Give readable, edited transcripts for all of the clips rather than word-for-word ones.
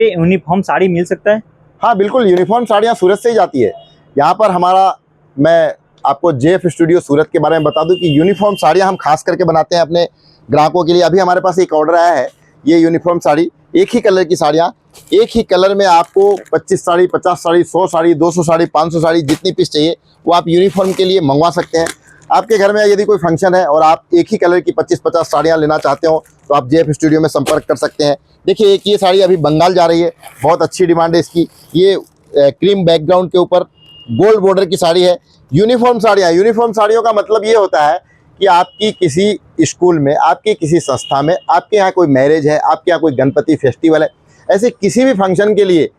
पे यूनिफॉर्म साड़ी मिल सकता है? हाँ बिल्कुल, यूनिफॉर्म साड़ियाँ सूरत से ही जाती है। यहाँ पर हमारा, मैं आपको जेएफ स्टूडियो सूरत के बारे में बता दूं कि यूनिफॉर्म साड़ियाँ हम खास करके बनाते हैं अपने ग्राहकों के लिए। अभी हमारे पास एक ऑर्डर आया है, ये यूनिफॉर्म साड़ी, एक ही कलर की साड़ियाँ, एक ही कलर में आपको 25 साड़ी, 50 साड़ी, 100 साड़ी, 200 साड़ी, 500 साड़ी, जितनी पीस चाहिए वो आप यूनिफॉर्म के लिए मंगवा सकते हैं। आपके घर में यदि कोई फंक्शन है और आप एक ही कलर की 25-50 साड़ियाँ लेना चाहते हो तो आप जेएफ स्टूडियो में संपर्क कर सकते हैं। देखिए, एक ये साड़ी अभी बंगाल जा रही है, बहुत अच्छी डिमांड है इसकी। ये क्रीम बैकग्राउंड के ऊपर गोल्ड बॉर्डर की साड़ी है। यूनिफॉर्म साड़ियाँ, यूनिफॉर्म साड़ियों का मतलब ये होता है कि आपकी किसी स्कूल में, आपकी किसी संस्था में, आपके यहाँ कोई मैरिज है, आपके यहाँ कोई गणपति फेस्टिवल है, ऐसे किसी भी फंक्शन के लिए,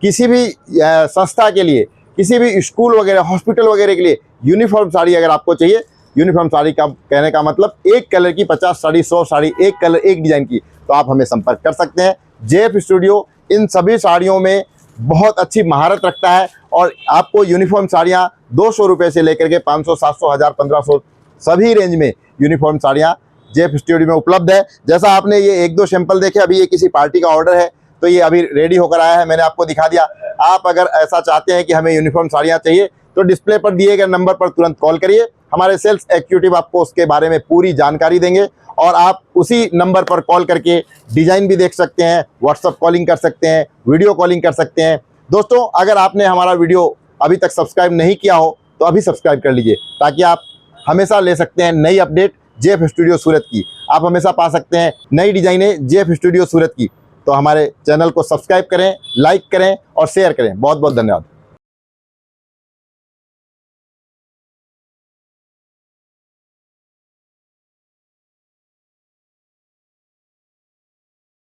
किसी भी संस्था के लिए, किसी भी स्कूल वगैरह, हॉस्पिटल वगैरह के लिए यूनिफॉर्म साड़ी अगर आपको चाहिए, यूनिफॉर्म साड़ी का कहने का मतलब एक कलर की 50 साड़ी, 100 साड़ी, एक कलर एक डिज़ाइन की, तो आप हमें संपर्क कर सकते हैं। जेएफ स्टूडियो इन सभी साड़ियों में बहुत अच्छी महारत रखता है और आपको यूनिफॉर्म साड़ियाँ 200 रुपये से लेकर के 500, 700, 1000, 1500 सभी रेंज में यूनिफॉर्म साड़ियाँ जेएफ स्टूडियो में उपलब्ध है। जैसा आपने ये 1-2 सैंपल देखे, अभी ये किसी पार्टी का ऑर्डर है तो ये अभी रेडी होकर आया है, मैंने आपको दिखा दिया। आप अगर ऐसा चाहते हैं कि हमें यूनिफॉर्म साड़ियाँ चाहिए तो डिस्प्ले पर दिए गए नंबर पर तुरंत कॉल करिए, हमारे सेल्स एग्जीक्यूटिव आपको उसके बारे में पूरी जानकारी देंगे और आप उसी नंबर पर कॉल करके डिज़ाइन भी देख सकते हैं, व्हाट्सअप कॉलिंग कर सकते हैं, वीडियो कॉलिंग कर सकते हैं। दोस्तों, अगर आपने हमारा वीडियो अभी तक सब्सक्राइब नहीं किया हो तो अभी सब्सक्राइब कर लीजिए, ताकि आप हमेशा ले सकते हैं नई अपडेट जेएफ स्टूडियो सूरत की। आप हमेशा पा सकते हैं नई डिज़ाइनें जेएफ स्टूडियो सूरत की। तो हमारे चैनल को सब्सक्राइब करें, लाइक करें और शेयर करें। बहुत बहुत धन्यवाद।